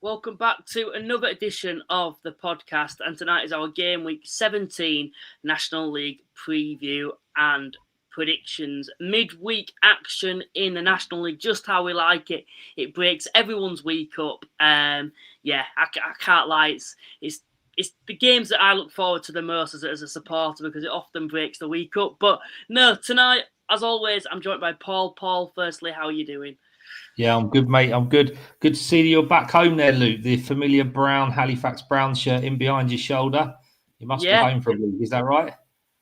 welcome back to another edition of the podcast. And tonight is our Game Week 17 National League preview and predictions. Midweek action in the National League, just how we like it. It breaks everyone's week up. I can't lie. It's the games that I look forward to the most as a supporter because it often breaks the week up. But no, tonight, as always, I'm joined by Paul. Paul, firstly, how are you doing? Yeah, I'm good, mate. I'm good. Good to see you're back home there, Luke. The familiar brown Halifax brown shirt in behind your shoulder. You must be home for a week. Is that right?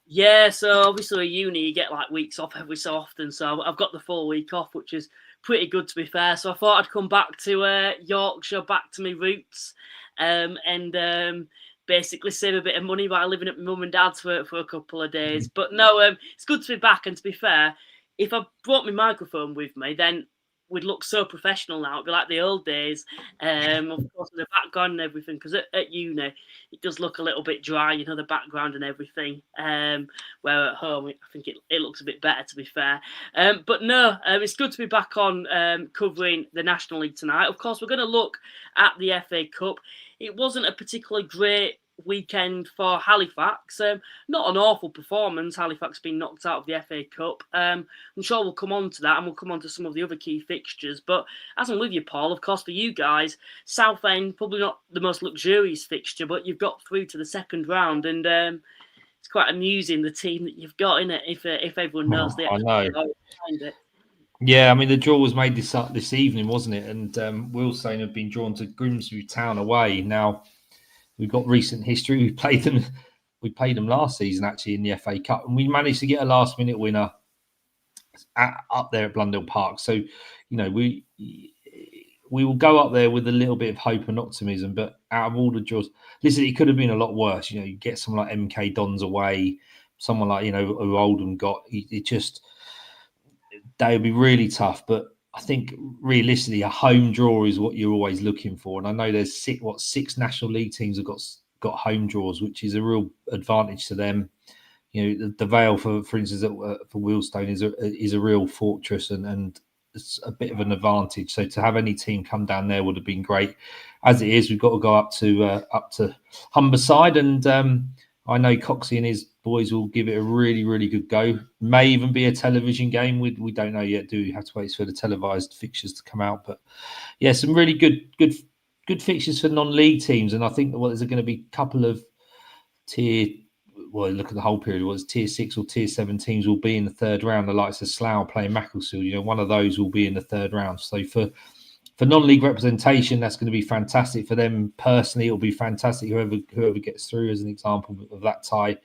Yeah, so obviously at uni you get like weeks off every so often. So I've got the full week off, which is pretty good to be fair. So I thought I'd come back to Yorkshire, back to my roots, and basically save a bit of money by living at my mum and dad's for a couple of days. But no, it's good to be back. And to be fair, if I brought my microphone with me, then we'd look so professional now. It'd be like the old days, of course, with the background and everything. Because at uni, it does look a little bit dry, you know, the background and everything. Where at home, I think it looks a bit better, to be fair. But no, it's good to be back on covering the National League tonight. Of course, we're going to look at the FA Cup. It wasn't a particularly great weekend for Halifax. Not an awful performance. Halifax being knocked out of the FA Cup. I'm sure we'll come on to that and we'll come on to some of the other key fixtures. But as I'm with you, Paul, of course, for you guys, Southend, probably not the most luxurious fixture, but you've got through to the second round and it's quite amusing, the team that you've got in it, if everyone knows the I know. Behind it. Yeah, I mean, the draw was made this evening, wasn't it? And Wealdstone have been drawn to Grimsby Town away. Now, we've got recent history. We played them last season, actually, in the FA Cup. And we managed to get a last-minute winner up there at Blundell Park. So, you know, we will go up there with a little bit of hope and optimism. But out of all the draws, listen, it could have been a lot worse. You know, you get someone like MK Dons away, someone like, you know, who Oldham got. It just... they would be really tough, but I think realistically a home draw is what you're always looking for. And I know there's six National League teams have got home draws, which is a real advantage to them. You know, the Vale, for instance, for Wealdstone is a real fortress and it's a bit of an advantage. So to have any team come down there would have been great. As it is, we've got to go up to Humberside, and I know Coxie and his boys will give it a really, really good go. May even be a television game. We don't know yet, do we? Have to wait for the televised fixtures to come out. But yeah, some really good fixtures for non-league teams. And I think there's going to be a couple of look at the whole period, was tier 6 or tier 7 teams will be in the third round. The likes of Slough playing Macclesfield, you know, one of those will be in the third round. So for non-league representation, that's going to be fantastic for them personally. It'll be fantastic whoever gets through, as an example of that tie.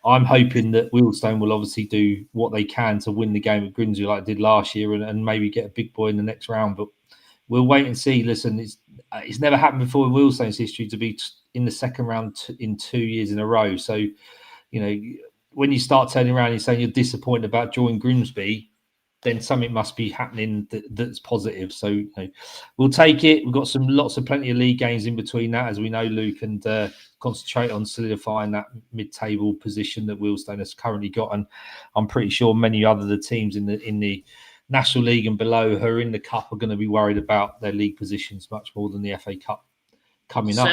I'm hoping that Wealdstone will obviously do what they can to win the game at Grimsby like they did last year and maybe get a big boy in the next round. But we'll wait and see. Listen, it's never happened before in Wealdstone's history to be in the second round in 2 years in a row. So, you know, when you start turning around and saying you're disappointed about drawing Grimsby, then something must be happening that's positive. So, you know, we'll take it. We've got plenty of league games in between that, as we know, Luke, and concentrate on solidifying that mid-table position that Wealdstone has currently got. And I'm pretty sure many other teams in the National League and below who are in the Cup are going to be worried about their league positions much more than the FA Cup coming up.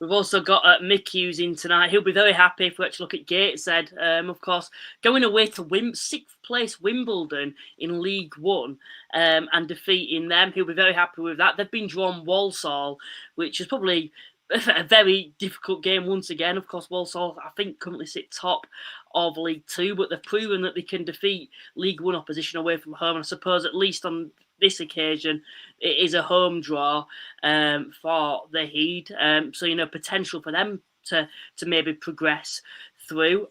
We've also got Mick Hughes in tonight. He'll be very happy if we actually look at Gateshead. Of course, going away to 6th place Wimbledon in League One and defeating them. He'll be very happy with that. They've been drawn Walsall, which is probably a very difficult game once again. Of course, Walsall, I think, currently sit top of League Two, but they've proven that they can defeat League One opposition away from home. And I suppose at least on this occasion, it is a home draw for the Heed. So, you know, potential for them to maybe progress through.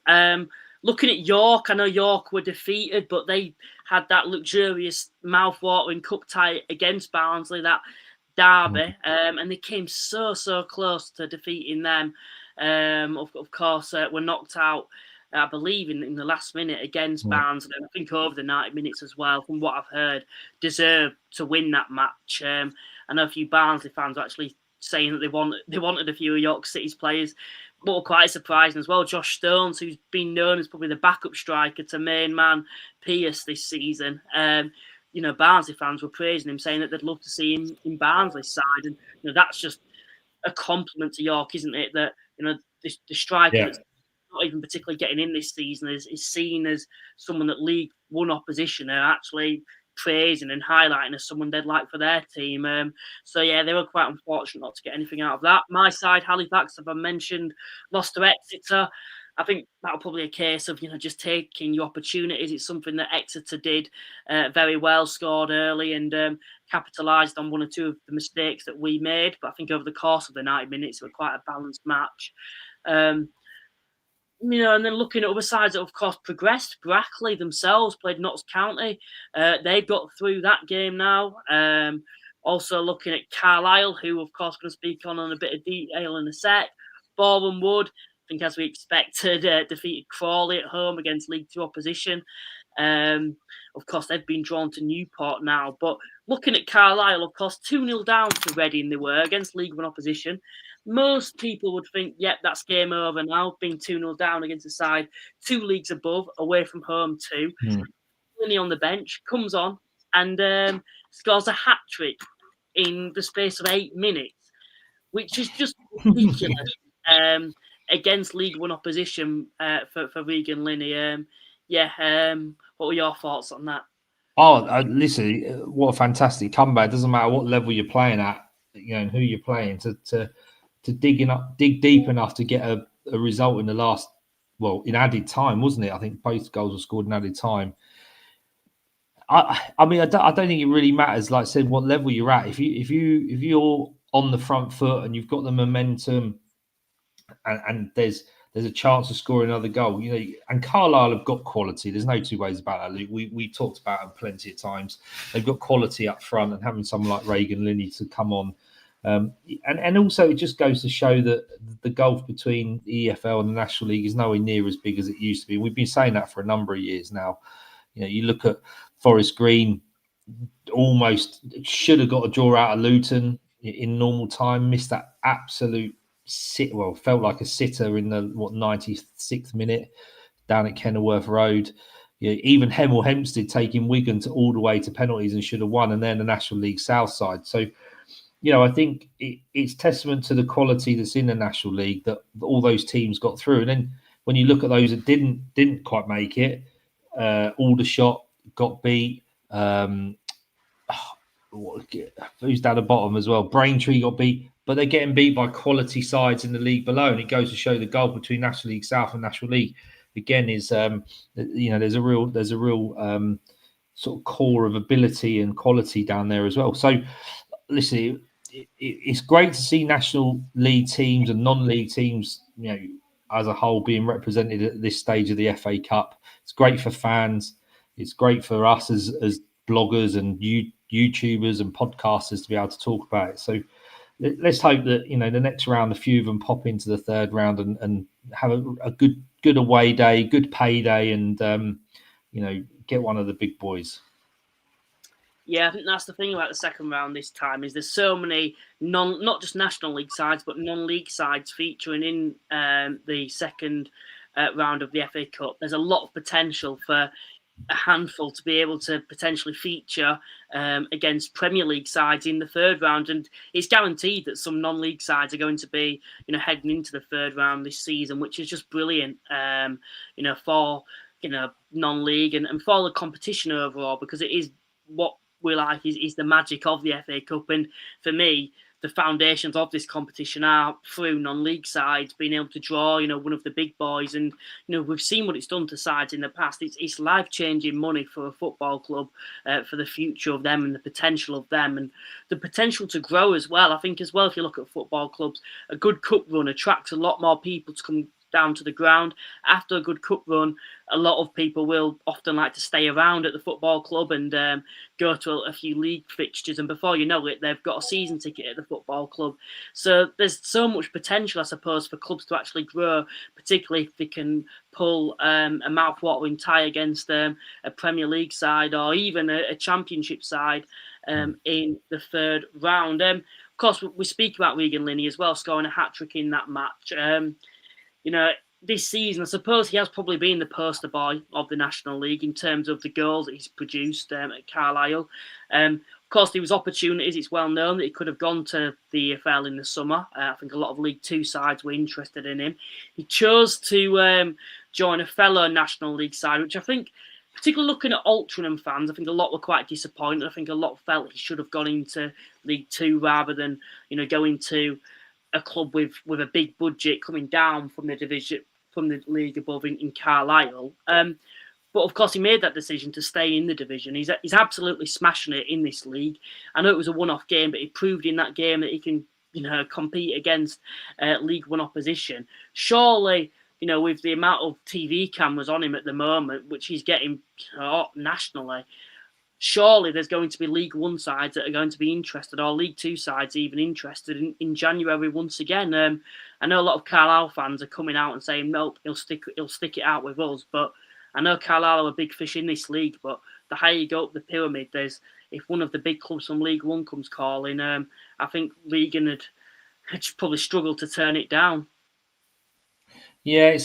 Looking at York, I know York were defeated, but they had that luxurious mouth-watering cup tie against Barnsley, that derby, and they came so close to defeating them. Of course, were knocked out, I believe, in the last minute against Barnsley. I think over the 90 minutes as well, from what I've heard, deserved to win that match. I know a few Barnsley fans are actually saying that they wanted a few of York City's players. But quite surprising as well, Josh Stones, who's been known as probably the backup striker to main man Pierce this season. Barnsley fans were praising him, saying that they'd love to see him in Barnsley's side, and that's just a compliment to York, isn't it? That the striker that's not even particularly getting in this season is seen as someone that League One opposition are actually praising and highlighting as someone they'd like for their team. So yeah, they were quite unfortunate not to get anything out of that. My side, Halifax, as I mentioned, lost to Exeter. I think that'll probably a case of just taking your opportunities. It's something that Exeter did very well, scored early and capitalised on one or two of the mistakes that we made. But I think over the course of the 90 minutes, it was quite a balanced match. And then looking at other sides that, of course, progressed. Brackley themselves played Notts County. They've got through that game now. Also looking at Carlisle, who, of course, going to speak on a bit of detail in a sec. Boreham Wood, I think, as we expected, defeated Crawley at home against League Two opposition. Of course, they've been drawn to Newport now. But looking at Carlisle, of course, 2-0 down to Reading they were against League One opposition. Most people would think, yep, that's game over now, being 2-0 down against the side 2 leagues above, away from home too. Linney on the bench, comes on and scores a hat-trick in the space of 8 minutes, which is just ridiculous against League One opposition for Regan Linney. What were your thoughts on that? Listen, what a fantastic comeback. It doesn't matter what level you're playing at, and who you're playing, to dig deep enough to get a result in the last, in added time, wasn't it? I think both goals were scored in added time. I don't think it really matters, like I said, what level you're at. If you're on the front foot and you've got the momentum and there's a chance of scoring another goal, and Carlisle have got quality. There's no two ways about that, Luke. We talked about them plenty of times. They've got quality up front, and having someone like Regan Linney to come on. And also it just goes to show that the gulf between the EFL and the National League is nowhere near as big as it used to be. We've been saying that for a number of years now. You look at Forest Green, almost should have got a draw out of Luton in normal time, missed that absolute felt like a sitter in the 96th minute down at Kenilworth Road. Even Hemel Hempstead taking Wigan to all the way to penalties and should have won, and then the National League South side. So I think it's testament to the quality that's in the National League that all those teams got through. And then when you look at those that didn't quite make it, Aldershot got beat. Who's down the bottom as well? Braintree got beat, but they're getting beat by quality sides in the league below. And it goes to show the gulf between National League South and National League again is there's a real sort of core of ability and quality down there as well. So listen, it's great to see National League teams and non-league teams, as a whole, being represented at this stage of the FA Cup. It's great for fans. It's great for us as bloggers and YouTubers and podcasters to be able to talk about it. So let's hope that the next round, a few of them pop into the third round and have a good away day, good payday, and get one of the big boys. Yeah, I think that's the thing about the second round this time is there's so many not just National League sides, but non-league sides featuring in the second round of the FA Cup. There's a lot of potential for a handful to be able to potentially feature against Premier League sides in the third round, and it's guaranteed that some non-league sides are going to be heading into the third round this season, which is just brilliant for non-league and for the competition overall, because it is what we like is the magic of the FA Cup. And for me, the foundations of this competition are through non-league sides being able to draw, one of the big boys. And, we've seen what it's done to sides in the past. It's life-changing money for a football club, for the future of them and the potential of them and the potential to grow as well. I think as well, if you look at football clubs, a good cup run attracts a lot more people to come down to the ground. After a good cup run, a lot of people will often like to stay around at the football club and go to a few league fixtures, and before you know it, they've got a season ticket at the football club. So there's so much potential, I suppose, for clubs to actually grow, particularly if they can pull a mouth-watering tie against a Premier League side or even a Championship side in the third round. Of course, we speak about Regan Linney as well, scoring a hat-trick in that match. this season, I suppose he has probably been the poster boy of the National League in terms of the goals that he's produced at Carlisle. Of course, there was opportunities. It's well known that he could have gone to the EFL in the summer. I think a lot of League Two sides were interested in him. He chose to join a fellow National League side, which I think, particularly looking at Altrincham fans, I think a lot were quite disappointed. I think a lot felt he should have gone into League Two rather than going to a club with a big budget coming down from the division, from the league above in Carlisle. But of course, he made that decision to stay in the division. He's absolutely smashing it in this league. I know it was a one-off game, but he proved in that game that he can compete against League One opposition. Surely, with the amount of TV cameras on him at the moment, which he's getting nationally, surely there's going to be League One sides that are going to be interested, or League Two sides even interested in January once again. I know a lot of Carlisle fans are coming out and saying, nope, he'll stick it out with us. But I know Carlisle are a big fish in this league, but the higher you go up the pyramid, if one of the big clubs from League One comes calling, I think Regan had probably struggled to turn it down. Yeah,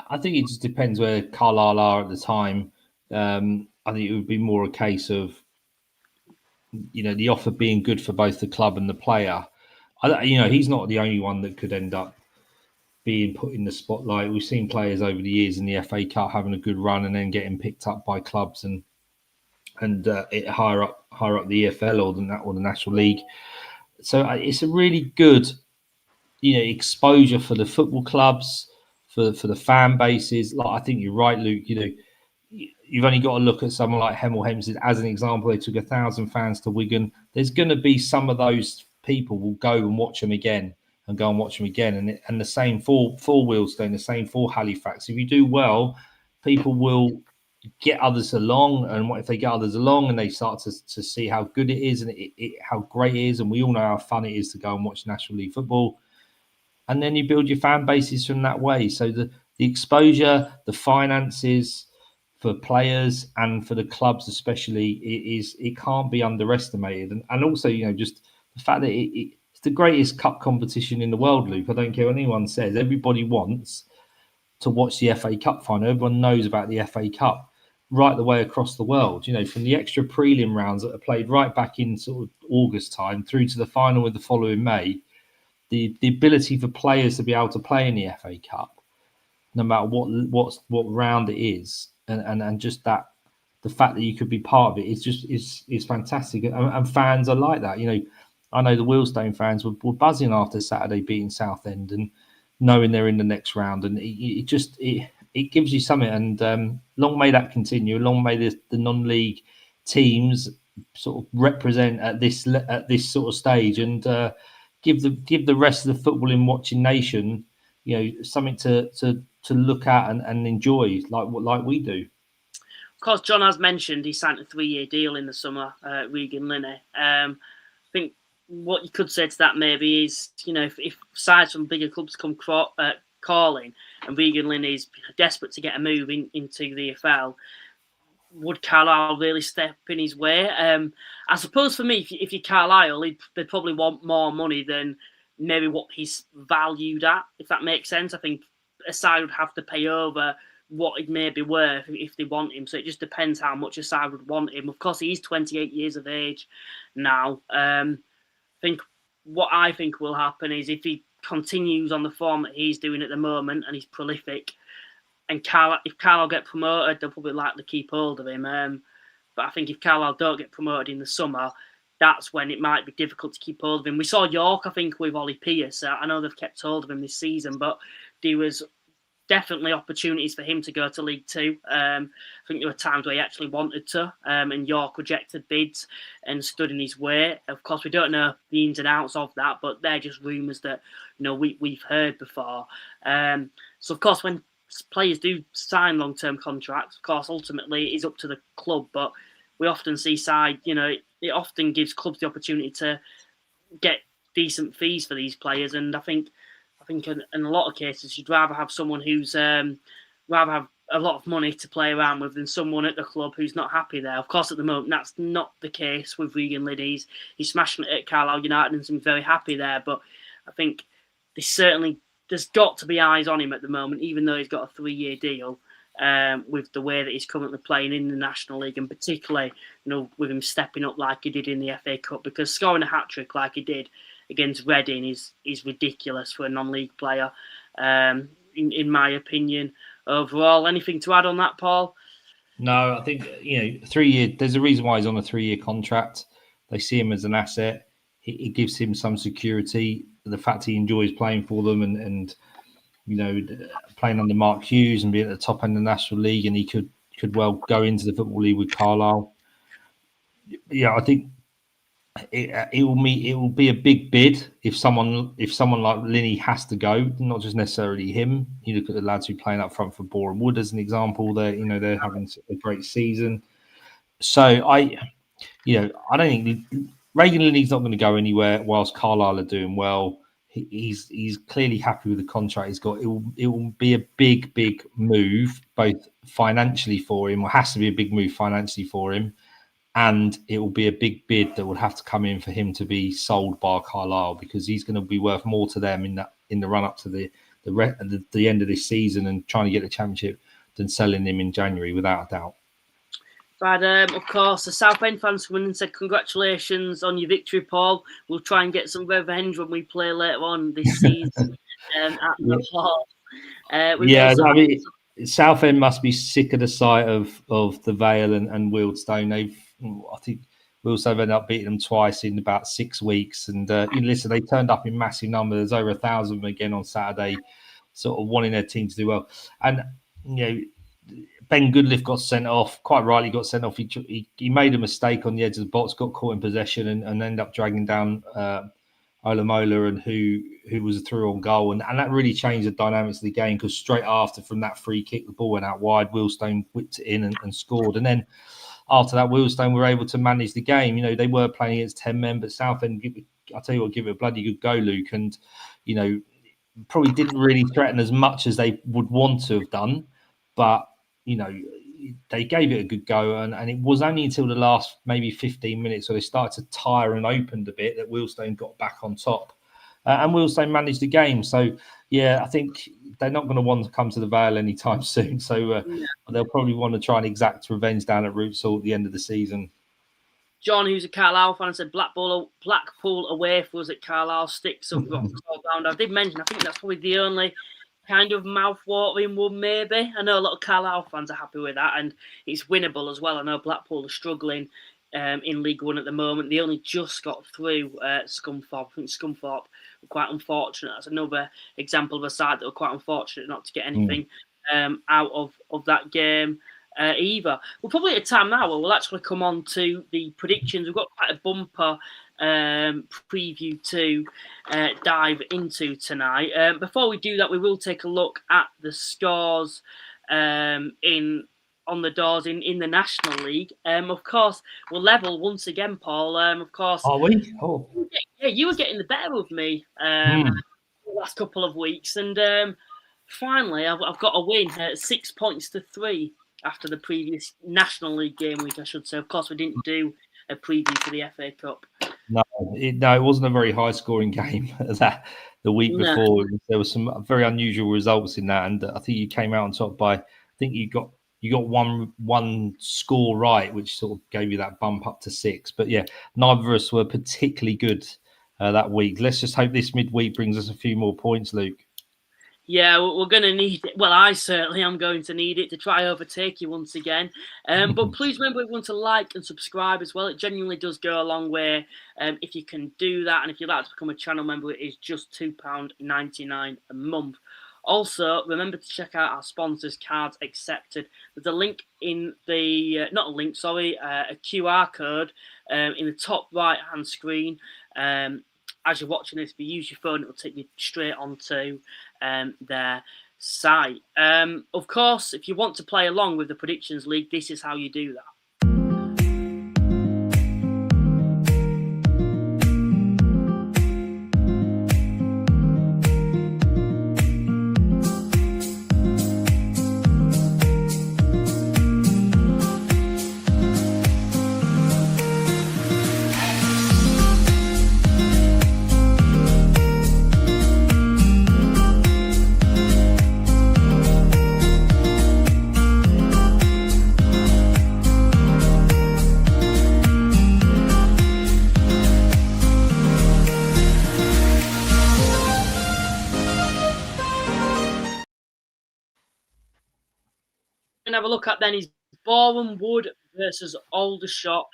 I think it just depends where Carlisle are at the time. I think it would be more a case of, the offer being good for both the club and the player. He's not the only one that could end up being put in the spotlight. We've seen players over the years in the FA Cup having a good run and then getting picked up by clubs and higher up the EFL or the National League. So it's a really good, exposure for the football clubs, for the fan bases. Like, I think you're right, Luke. You've only got to look at someone like Hemel Hempstead as an example. They took 1,000 fans to Wigan. There's going to be some of those people will go and watch them again and go and watch them again. And the same for Wealdstone, the same for Halifax. If you do well, people will get others along. And what if they get others along and they start to see how good it is and how great it is? And we all know how fun it is to go and watch National League football. And then you build your fan bases from that way. So the exposure, the finances for players and for the clubs especially, it can't be underestimated. And also, just the fact that it's the greatest cup competition in the world, Luke. I don't care what anyone says. Everybody wants to watch the FA Cup final. Everyone knows about the FA Cup right the way across the world. From the extra prelim rounds that are played right back in sort of August time through to the final with the following May. The ability for players to be able to play in the FA Cup, no matter what round it is, and just that the fact that you could be part of it is fantastic, and fans are like that. I know the Wealdstone fans were buzzing after Saturday beating Southend and knowing they're in the next round, and it gives you something. And long may that continue. Long may the non-league teams sort of represent at this sort of stage and. Give the rest of the footballing watching nation, something to look at and enjoy like we do. Of course, John has mentioned he signed a 3-year deal in the summer at Regan Linney. I think what you could say to that maybe is, if sides from bigger clubs come calling and Regan Linney is desperate to get a move into the EFL, would Carlisle really step in his way? I suppose for me, if you're Carlisle, they'd probably want more money than maybe what he's valued at, if that makes sense. I think a side would have to pay over what it may be worth if they want him. So it just depends how much a side would want him. Of course, he's 28 years of age now. I think will happen is if he continues on the form that he's doing at the moment and he's prolific, and if Carlisle get promoted, they'll probably likely keep hold of him. But I think if Carlisle don't get promoted in the summer, that's when it might be difficult to keep hold of him. We saw York, I think, with Ollie Pearce. I know they've kept hold of him this season, but there was definitely opportunities for him to go to League Two. I think there were times where he actually wanted to, and York rejected bids and stood in his way. Of course, we don't know the ins and outs of that, but they're just rumours that we've heard before. So, of course, when players do sign long-term contracts, of course, ultimately it's up to the club, but we often see it often gives clubs the opportunity to get decent fees for these players, and I think in a lot of cases you'd rather have someone who's rather have a lot of money to play around with than someone at the club who's not happy there. Of course, at the moment that's not the case with Regan Linney. He's smashing it at Carlisle United and seems very happy there, but I think there's certainly there's got to be eyes on him at the moment, even though he's got a 3-year deal. With the way that he's currently playing in the National League, and particularly, with him stepping up like he did in the FA Cup, because scoring a hat-trick like he did against Reading is ridiculous for a non-league player, in my opinion. Overall, anything to add on that, Paul? No, I think 3 year. There's a reason why he's on a 3-year contract. They see him as an asset. It gives him some security. The fact he enjoys playing for them and playing under Mark Hughes and being at the top end of the National League, and he could well go into the Football League with Carlisle. Yeah, I think it will be a big bid if someone like Linney has to go, not just necessarily him. You look at the lads who are playing up front for Boreham Wood as an example. They're having a great season. So I don't think Reagan Linney's not going to go anywhere whilst Carlisle are doing well. He's clearly happy with the contract he's got. It will be a big move, both financially for him, or has to be a big move financially for him, and it will be a big bid that would have to come in for him to be sold by Carlisle, because he's going to be worth more to them in the run up to the end of this season and trying to get the championship than selling him in January, without a doubt. But of course, the Southend fans come in and said, "Congratulations on your victory, Paul. We'll try and get some revenge when we play later on this season at the Hall." Southend must be sick of the sight of the Vale and Wealdstone. I think Wealdstone ended up beating them twice in about 6 weeks. And listen, they turned up in massive numbers, over 1,000 of them again on Saturday, sort of wanting their team to do well. And Ben Goodliff got sent off, quite rightly got sent off. He made a mistake on the edge of the box, got caught in possession and ended up dragging down Olamola, and who was a through on goal. And that really changed the dynamics of the game, because straight after, from that free kick, the ball went out wide. Wealdstone whipped it in and scored. And then after that, Wealdstone were able to manage the game. They were playing against 10 men, but Southend, I'll tell you what, give it a bloody good go, Luke. And, probably didn't really threaten as much as they would want to have done. But they gave it a good go, and it was only until the last maybe 15 minutes where they started to tire and opened a bit that Wealdstone got back on top, and Wealdstone managed the game. So I think they're not going to want to come to the Vale anytime soon. So they'll probably want to try and exact revenge down at Rochdale at the end of the season. John, who's a Carlisle fan, said Blackpool away for us at Carlisle sticks up. I did mention, I think that's probably the only kind of mouth-watering one, maybe. I know a lot of Carlisle fans are happy with that, and it's winnable as well. I know Blackpool are struggling in League One at the moment. They only just got through Scunthorpe. I think Scunthorpe were quite unfortunate. That's another example of a side that were quite unfortunate not to get anything out of that game either. We're probably at a time now where we'll actually come on to the predictions. We've got quite a bumper preview to dive into tonight. Before we do that, we will take a look at the scores on the doors in the National League. Of course, we're level once again, Paul. Of course, are we? Oh, yeah, you were getting the better of me the last couple of weeks, and finally, I've got a win, 6 points to 3 after the previous National League game week, I should say. Of course, we didn't do a preview for the FA Cup. No, it wasn't a very high-scoring game the week before. There were some very unusual results in that, and I think you came out on top by. I think you got one score right, which sort of gave you that bump up to 6. But neither of us were particularly good that week. Let's just hope this midweek brings us a few more points, Luke. Yeah, we're going to need it. Well, I certainly am going to need it to try overtake you once again. But please remember everyone to like and subscribe as well. It genuinely does go a long way if you can do that. And if you'd like to become a channel member, it is just £2.99 a month. Also, remember to check out our sponsors, Cards Accepted. There's a link in the, a QR code in the top right-hand screen. As you're watching this, if you use your phone, it will take you straight onto their site. Of course, if you want to play along with the Predictions League, this is how you do that. to have a look at then is Boreham Wood versus Aldershot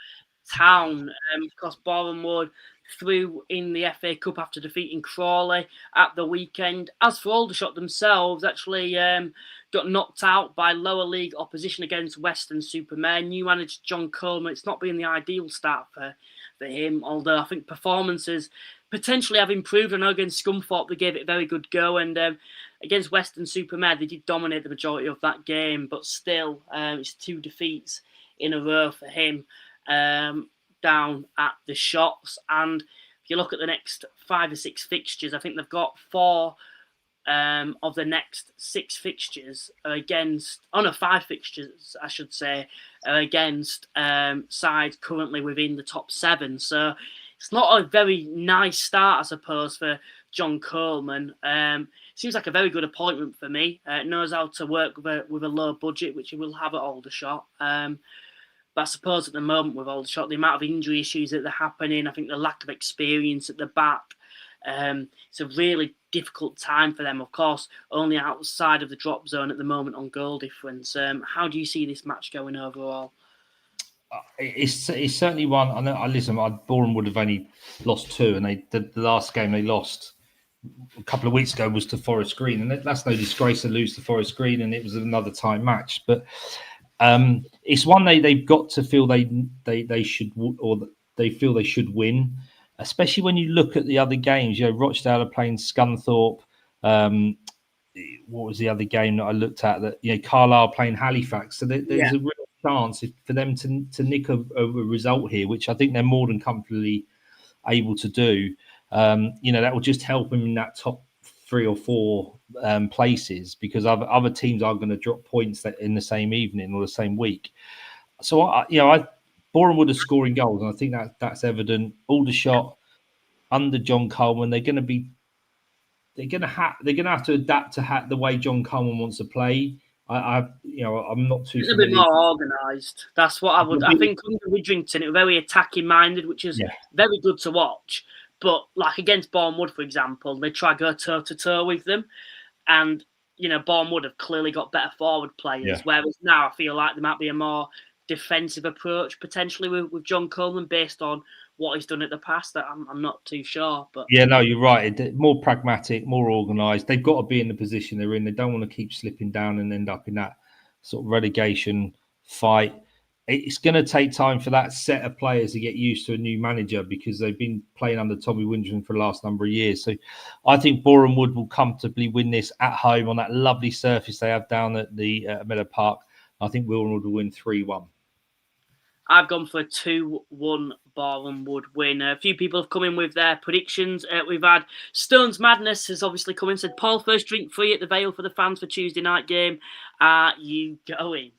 Town. Of course, Boreham Wood through in the FA Cup after defeating Crawley at the weekend. As for Aldershot themselves, actually got knocked out by lower league opposition against Western-super-Mare. New manager John Coleman, it's not been the ideal start for him, although I think performances potentially have improved. I know against Scunthorpe they gave it a very good go, and against Western-super-Mare they did dominate the majority of that game, but still it's 2 defeats in a row for him down at the Shots. And if you look at the next 5 or 6 fixtures, I think they've got 4 of the next 6 fixtures are against, 5 fixtures, I should say, are against sides currently within the top 7. So it's not a very nice start, I suppose, for John Coleman. Seems like a very good appointment for me. Knows how to work with a low budget, which he will have at Aldershot. But I suppose at the moment with Aldershot, the amount of injury issues that are happening, I think the lack of experience at the back, it's a really difficult time for them. Of course, only outside of the drop zone at the moment on goal difference. How do you see this match going overall? It's certainly one. I know. Listen, Boreham would have only lost 2, and the last game they lost a couple of weeks ago was to Forest Green, and that's no disgrace to lose to Forest Green, and it was another tight match. But it's one they've got to feel they should, or they feel they should win, especially when you look at the other games. You know, Rochdale are playing Scunthorpe. What was the other game that I looked at? That Carlisle playing Halifax. So there's a real chance for them to nick a result here, which I think they're more than comfortably able to do. That will just help them in that top 3 or 4 places, because other teams are going to drop points in the same evening or the same week. So Boreham Wood are scoring goals, and I think that's evident. Aldershot under John Coleman, they're going to have to adapt to the way John Coleman wants to play. I'm not too. It's a bit more organised. That's what I would. I think under Widrington, it was very attacking minded, which is very good to watch. But like against Boreham Wood, for example, they try to go toe to toe with them, and Boreham Wood have clearly got better forward players. Whereas now I feel like there might be a more defensive approach potentially with John Coleman based on what he's done in the past. I'm not too sure, but no, you're right. More pragmatic, more organised. They've got to be in the position they're in. They don't want to keep slipping down and end up in that sort of relegation fight. It's going to take time for that set of players to get used to a new manager, because they've been playing under Tommy Winterman for the last number of years. So I think Boreham Wood will comfortably win this at home on that lovely surface they have down at the Meadow Park. I think Boreham Wood will win 3-1. I've gone for a 2-1 Boreham Wood win. A few people have come in with their predictions. We've had Stone's Madness has obviously come in, said, Paul, first drink free at the Vale for the fans for Tuesday night game. Are you going?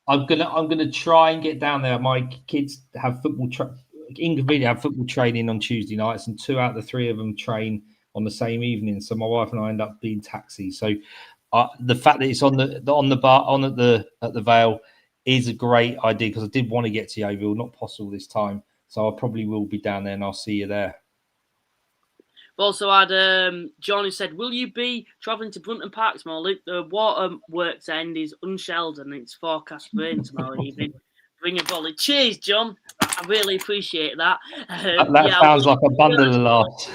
I'm gonna try and get down there. My kids have football training on Tuesday nights, and 2 out of the 3 of them train on the same evening. So my wife and I end up being taxis. So the fact that it's on at the Vale is a great idea, because I did want to get to Yeovil, not possible this time. So I probably will be down there, and I'll see you there. We've also had John who said, will you be travelling to Brunton Park tomorrow, Luke? The waterworks end is unshelled and it's forecast rain tomorrow evening. Bring a volley. Cheers, John. I really appreciate that. That sounds like a bundle of laughs.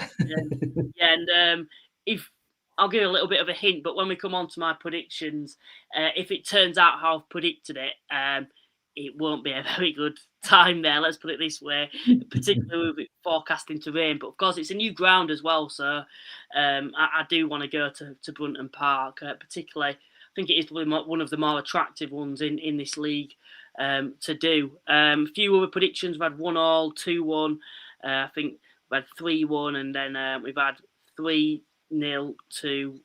And if I'll give you a little bit of a hint, but when we come on to my predictions, if it turns out how I've predicted it won't be a very good time there, let's put it this way, particularly with it forecasting to rain. But of course, it's a new ground as well, so I do want to go to Brunton Park, particularly. I think it is probably one of the more attractive ones in this league to do. A few other predictions. We've had 1-1, 2-1. I think we've had 3-1, and then we've had 3-0 to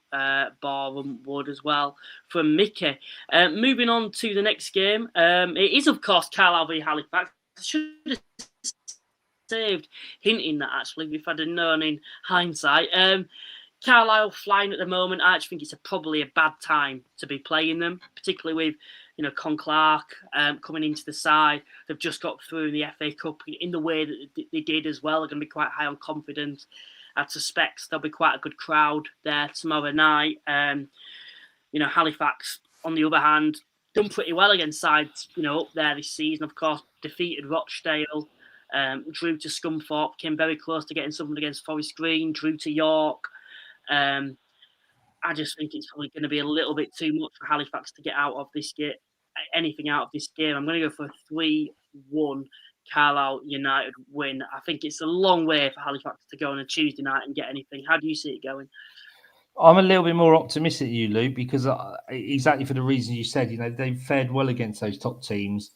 Boreham Wood as well from Mickey. Moving on to the next game. It is, of course, Carlisle v Halifax. I should have saved hinting that, actually, if I'd have known in hindsight. Carlisle flying at the moment. I actually think it's probably a bad time to be playing them, particularly with Con Clark coming into the side. They've just got through in the FA Cup in the way that they did as well. They're going to be quite high on confidence. I suspect there'll be quite a good crowd there tomorrow night. Halifax, on the other hand, done pretty well against sides, up there this season. Of course, defeated Rochdale, drew to Scunthorpe, came very close to getting something against Forest Green, drew to York. I just think it's probably going to be a little bit too much for Halifax to get out of this game. Anything out of this game, I'm going to go for a 3-1 Carlisle United win. I think it's a long way for Halifax to go on a Tuesday night and get anything. How do you see it going? I'm a little bit more optimistic than you, Luke, because exactly for the reason you said, they've fared well against those top teams,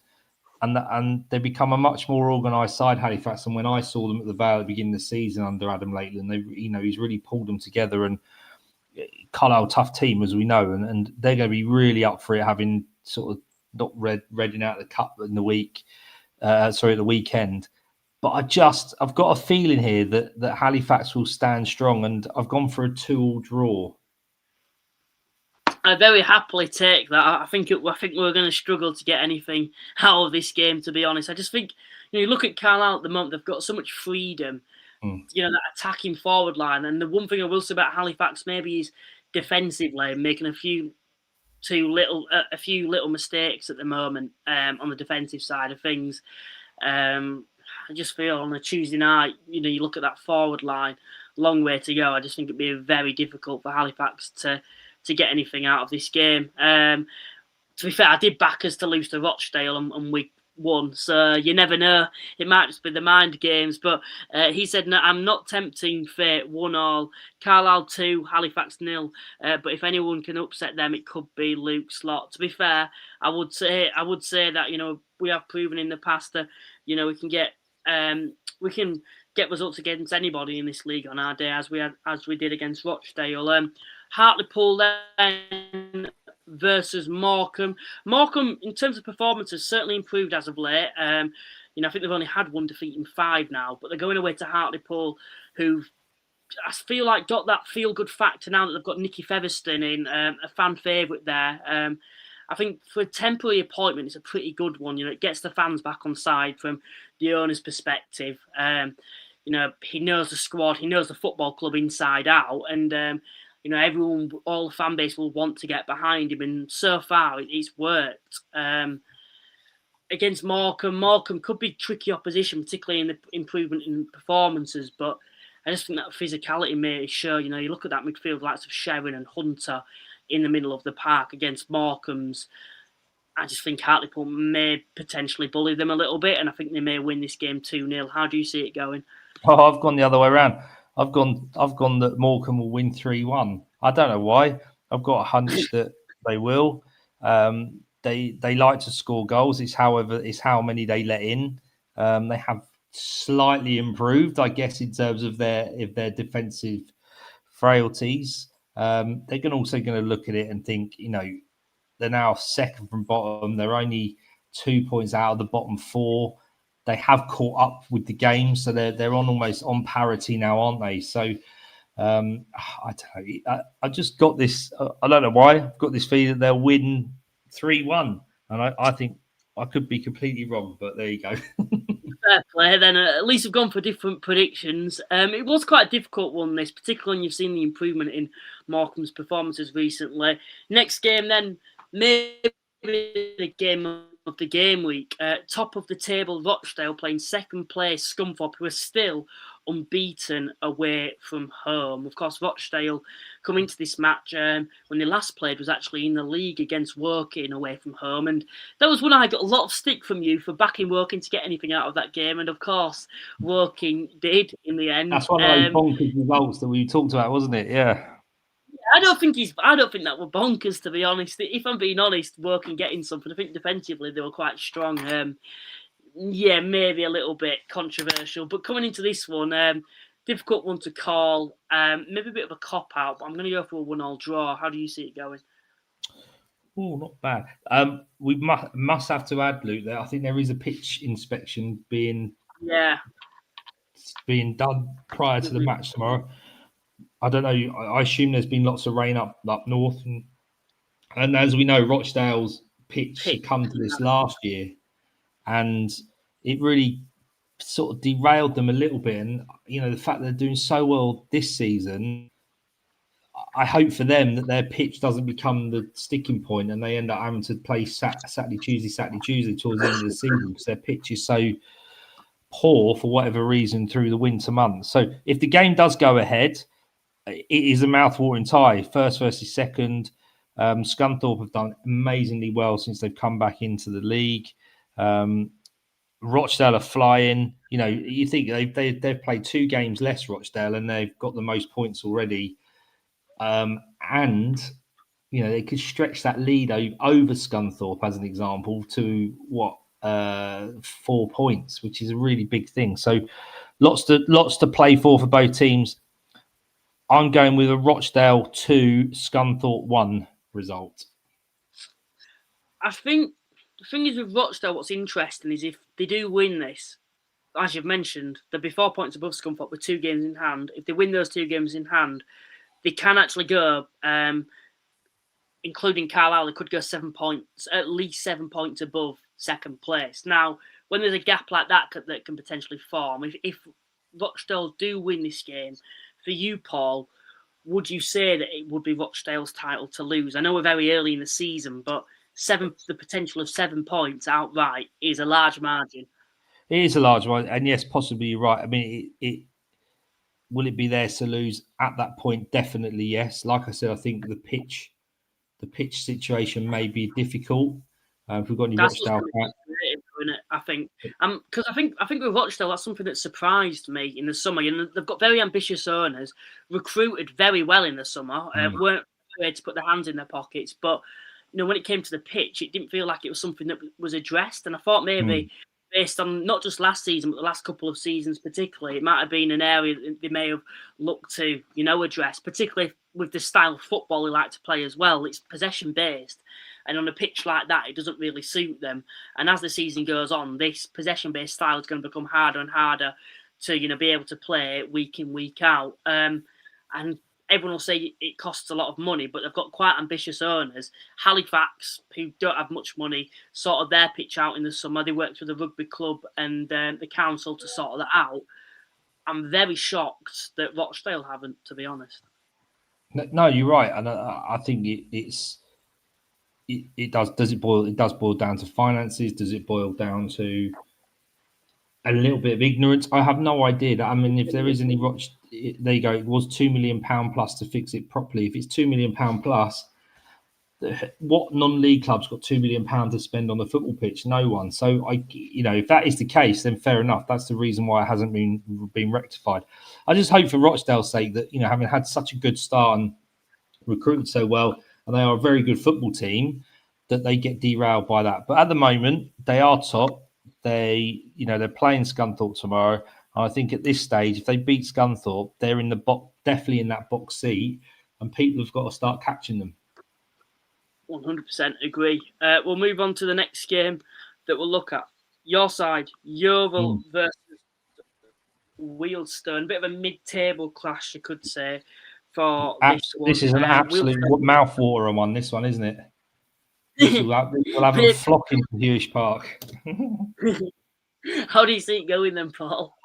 and they become a much more organised side, Halifax. And when I saw them at the Vale at the beginning of the season under Adam Lakeland, he's really pulled them together. And Carlisle, tough team, as we know, and they're going to be really up for it, having sort of not Reading out the cup in the the weekend. But I've got a feeling here that Halifax will stand strong, and I've gone for a 2-2 draw. I very happily take that. I think we're going to struggle to get anything out of this game, to be honest. I just think, you look at Carlisle at the moment, they've got so much freedom, that attacking forward line. And the one thing I will say about Halifax maybe is defensively making a few little mistakes at the moment on the defensive side of things. I just feel on a Tuesday night, you look at that forward line, long way to go. I just think it'd be very difficult for Halifax to get anything out of this game. To be fair, I did back us to lose to Rochdale and we won, so you never know. It might just be the mind games. But he said, no, I'm not tempting fate. 1-1, Carlisle 2, Halifax 0. But if anyone can upset them, it could be Luke Slot. To be fair, I would say that we have proven in the past that we can get results against anybody in this league on our day, as we did against Rochdale. Hartlepool then versus Morecambe. Morecambe, in terms of performances, certainly improved as of late. I think they've only had one defeat in 5 now, but they're going away to Hartlepool, who I feel like got that feel-good factor now that they've got Nicky Featherstone in, a fan favourite there. I think for a temporary appointment, it's a pretty good one. It gets the fans back on side from the owner's perspective. He knows the squad, he knows the football club inside out, and everyone, all the fan base will want to get behind him, and so far it's worked. Against Morecambe could be tricky opposition, particularly in the improvement in performances, but I just think that physicality may show. You look at that midfield, likes of Sherrin and Hunter in the middle of the park against Morecambe's. I just think Hartlepool may potentially bully them a little bit, and I think they may win this game 2-0. How do you see it going? Oh, I've gone the other way around. I've gone that Morecambe will win 3-1. I don't know why. I've got a hunch that they will. They like to score goals. It's how many they let in. They have slightly improved, I guess, in terms of their defensive frailties. They're also going to look at it and think, they're now second from bottom. They're only 2 points out of the bottom 4. They have caught up with the game, so they're almost on parity now, aren't they? So I don't know. I just got this. I don't know why. I've got this feeling they'll win 3-1, and I think I could be completely wrong, but there you go. Fair play. Then at least we've gone for different predictions. It was quite a difficult one, this, particularly when you've seen the improvement in Morecambe's performances recently. Next game, then maybe the game of the game week. Top of the table, Rochdale playing second place Scunthorpe, who are still unbeaten away from home. Of course, Rochdale come into this match when they last played was actually in the league against Woking away from home, and that was when I got a lot of stick from you for backing Woking to get anything out of that game, and of course Woking did in the end. That's one of those bonkers results that we talked about, wasn't it? Yeah. I don't think that were bonkers, to be honest. If I'm being honest, Woking getting something. I think defensively they were quite strong. Yeah, maybe a little bit controversial, but coming into this one, difficult one to call. Maybe a bit of a cop out, but I'm going to go for a 1-1 draw. How do you see it going? Oh, not bad. We must have to add, Luke, that I think there is a pitch inspection being done prior to the match tomorrow. I don't know. I assume there's been lots of rain up north, and as we know, Rochdale's pitch had come to this last year, and it really sort of derailed them a little bit. And the fact they're doing so well this season, I hope for them that their pitch doesn't become the sticking point and they end up having to play Saturday, Tuesday towards the end of the season because their pitch is so poor for whatever reason through the winter months. So if the game does go ahead, it is a mouth-watering tie, first versus second. Scunthorpe have done amazingly well since they've come back into the league. Rochdale are flying. You know, you think they've played 2 games less, Rochdale, and they've got the most points already. And you know, they could stretch that lead over Scunthorpe as an example to 4 points, which is a really big thing. So lots to play for both teams. I'm going with a Rochdale 2, Scunthorpe 1 result. I think the thing is with Rochdale, what's interesting is if they do win this, as you've mentioned, they'll be 4 points above Scunthorpe with 2 games in hand. If they win those 2 games in hand, they can actually go, including Carlisle, they could go 7 points, at least 7 points above second place. Now, when there's a gap like that can potentially form, if Rochdale do win this game, for you, Paul, would you say that it would be Rochdale's title to lose? I know we're very early in the season, but the potential of 7 points outright is a large margin. It is a large one, and yes, possibly you're right. I mean, will it be theirs to lose at that point? Definitely yes. Like I said, I think the pitch situation may be difficult. If we've got any Rochdale fans, I think, because I think with Rochdale, that's something that surprised me in the summer. You know, they've got very ambitious owners, recruited very well in the summer, weren't afraid to put their hands in their pockets. But you know, when it came to the pitch, it didn't feel like it was something that was addressed. And I thought maybe, based on not just last season, but the last couple of seasons particularly, it might have been an area that they may have looked to, you know, address, particularly with the style of football they like to play as well. It's possession-based. And on a pitch like that, it doesn't really suit them. And as the season goes on, this possession-based style is going to become harder and harder to, you know, be able to play week in, week out. And everyone will say it costs a lot of money, but they've got quite ambitious owners. Halifax, who don't have much money, sorted their pitch out in the summer. They worked with the rugby club and the council to sort that out. I'm very shocked that Rochdale haven't, to be honest. No, you're right, and I think it does boil down to finances. Does it boil down to a little bit of ignorance? I have no idea. I mean, if there is any there you go. It was £2 million plus to fix it properly. If it's £2 million plus, what non-league club's got £2 million to spend on the football pitch? No one. So if that is the case, then fair enough. That's the reason why it hasn't been rectified. I just hope for Rochdale's sake that, you know, having had such a good start and recruited so well, and they are a very good football team, that they get derailed by that. But at the moment, they are top. They're playing Scunthorpe tomorrow. And I think at this stage, if they beat Scunthorpe, they're in the definitely in that box seat, and people have got to start catching them. 100% agree. We'll move on to the next game that we'll look at. Your side, Yeovil versus Wealdstone. A bit of a mid-table clash, you could say, for this one. This is an absolute mouthwater one, this one, isn't it? We'll have them flocking to Hewish Park. How do you see it going then, Paul?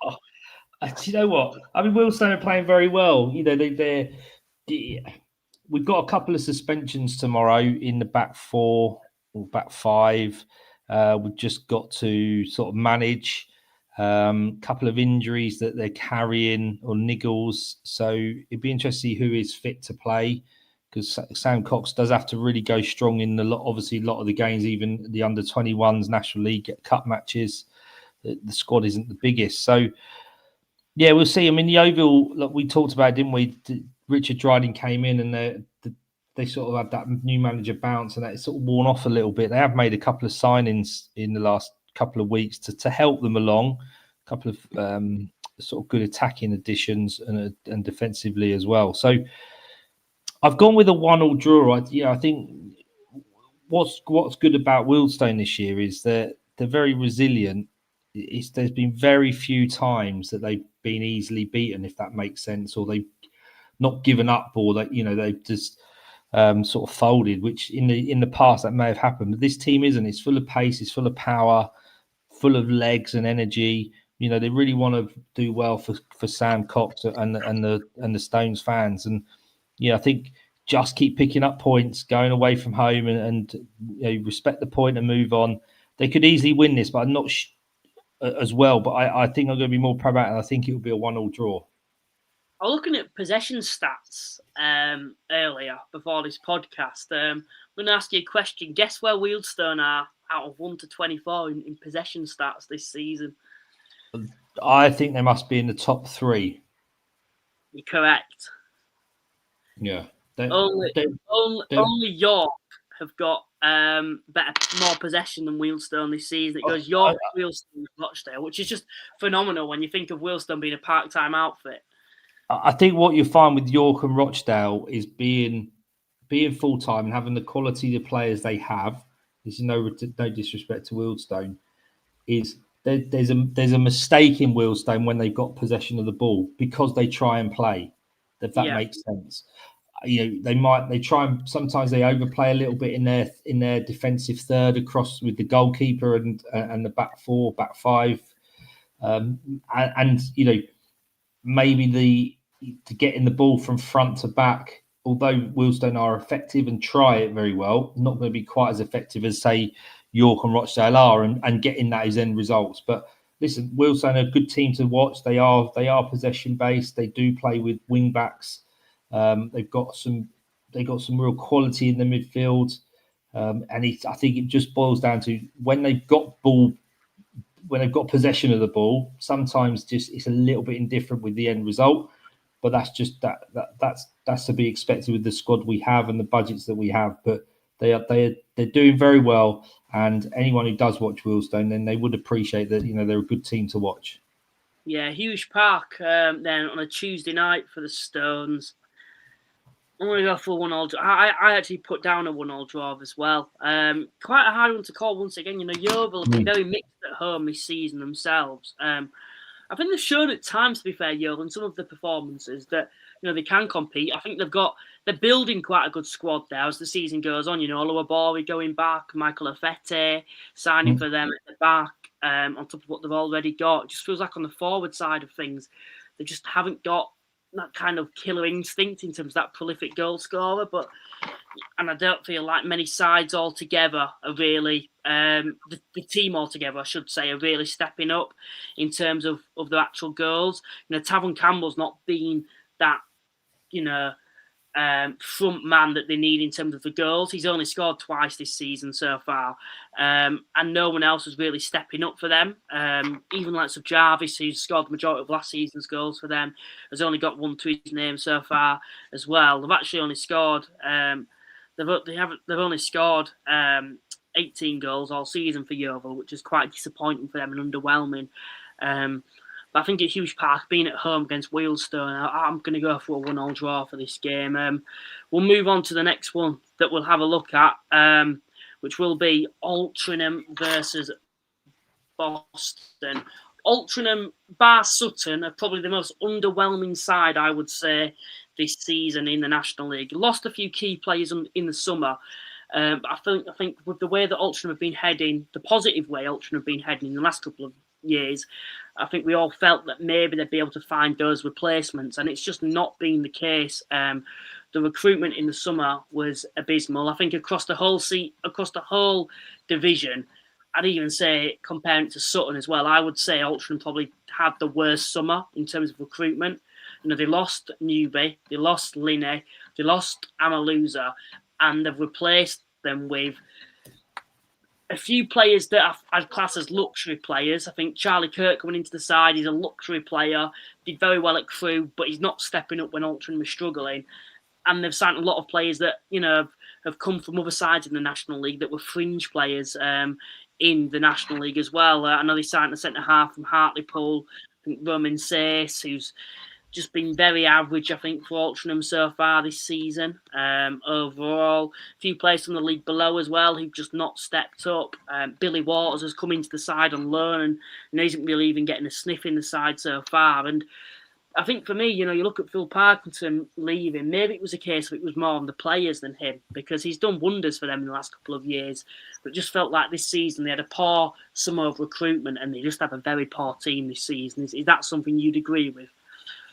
Do you know what? I mean, Wealdstone are playing very well. You know, we've got a couple of suspensions tomorrow in the back 4 or back 5. We've just got to sort of manage a couple of injuries that they're carrying or niggles. So it'd be interesting to see who is fit to play, because Sam Cox does have to really go strong in obviously a lot of the games, even the under-21s National League Cup matches. The squad isn't the biggest. So, yeah, we'll see. I mean, Yeovil, like we talked about, didn't we? Richard Dryden came in and they sort of had that new manager bounce, and that sort of worn off a little bit. They have made a couple of signings in the last couple of weeks to help them along. A couple of sort of good attacking additions and defensively as well. So I've gone with a 1-1 draw. I think what's good about Wealdstone this year is that they're very resilient. There's been very few times that they've been easily beaten, if that makes sense, or they've not given up, or that, you know, they've just sort of folded, which in the past that may have happened. But this team isn't. It's full of pace, it's full of power, full of legs and energy. You know, they really want to do well for Sam Cox and the Stones fans. And I think just keep picking up points, going away from home, and respect the point and move on. They could easily win this, but I'm not as well. But I think I'm going to be more pragmatic, and I think it will be a 1-1 draw. I was looking at possession stats earlier before this podcast. I'm going to ask you a question. Guess where Wealdstone are out of 1 to 24 in possession stats this season? I think they must be in the top 3. You're correct. Yeah. Only York have got more possession than Wealdstone this season. It goes York, Wealdstone, Rochdale, which is just phenomenal when you think of Wealdstone being a part-time outfit. I think what you find with York and Rochdale is being full-time and having the quality of the players they have. This is no disrespect to Wealdstone. Is there's a mistake in Wealdstone when they've got possession of the ball because they try and play. If that makes sense. They try and sometimes they overplay a little bit in their defensive third across with the goalkeeper and the back 4, back 5, and maybe to getting the ball from front to back. Although Wealdstone are effective and try it very well, not going to be quite as effective as say York and Rochdale are, and getting that as end results. But listen, Wealdstone are a good team to watch. They are possession based. They do play with wing backs. They've got some real quality in the midfield, and I think it just boils down to when they've got possession of the ball. Sometimes just it's a little bit indifferent with the end result, but that's just that's to be expected with the squad we have and the budgets that we have. But they're doing very well, and anyone who does watch Wealdstone, then they would appreciate that they're a good team to watch. Yeah, huge park then on a Tuesday night for the Stones. I'm going to go for 1-1 draw. I actually put down a 1-1 draw as well. Quite a hard one to call once again. Yeovil have been very mixed at home this season themselves. I think they've shown at times, to be fair, Yeovil, in some of the performances that they can compete. I think they're building quite a good squad there as the season goes on. Oluwabori going back, Michael Afete signing for them at the back, on top of what they've already got. It just feels like on the forward side of things, they just haven't got that kind of killer instinct in terms of that prolific goal scorer, and I don't feel like many sides altogether are really the team altogether, I should say, are really stepping up in terms of the actual goals. Tavon Campbell's not been that front man that they need in terms of the goals. He's only scored twice this season so far, and no one else is really stepping up for them. Even like Jarvis, who's scored the majority of last season's goals for them, has only got 1 to his name so far as well. They've actually only scored they've only scored 18 goals all season for Yeovil, which is quite disappointing for them and underwhelming. But I think at Hughes Park, being at home against Wealdstone, I'm going to go for a 1-1 draw for this game. We'll move on to the next one that we'll have a look at, which will be Altrincham versus Boston. Altrincham, bar Sutton, are probably the most underwhelming side, I would say, this season in the National League. Lost a few key players in the summer. I think with the way that Altrincham have been heading, the positive way Altrincham have been heading in the last couple of years, I think we all felt that maybe they'd be able to find those replacements, and it's just not been the case. The recruitment in the summer was abysmal. I think across the whole division, I'd even say comparing it to Sutton as well, I would say Altrincham probably had the worst summer in terms of recruitment. They lost Newby, they lost Linney, they lost Amaluza, and they've replaced them with a few players that I'd class as luxury players. I think Charlie Kirk coming into the side, he's a luxury player, did very well at Crewe, but he's not stepping up when Altrincham was struggling. And they've signed a lot of players that, have come from other sides in the National League that were fringe players in the National League as well. I know they signed a centre-half from Hartlepool, I think Roman Sace, who's just been very average, I think, for Altrincham so far this season. Overall, a few players from the league below as well who've just not stepped up. Billy Waters has come into the side on loan and he isn't really even getting a sniff in the side so far. And I think for me, you look at Phil Parkinson leaving, maybe it was a case of it was more on the players than him, because he's done wonders for them in the last couple of years. But it just felt like this season they had a poor summer of recruitment and they just have a very poor team this season. Is that something you'd agree with?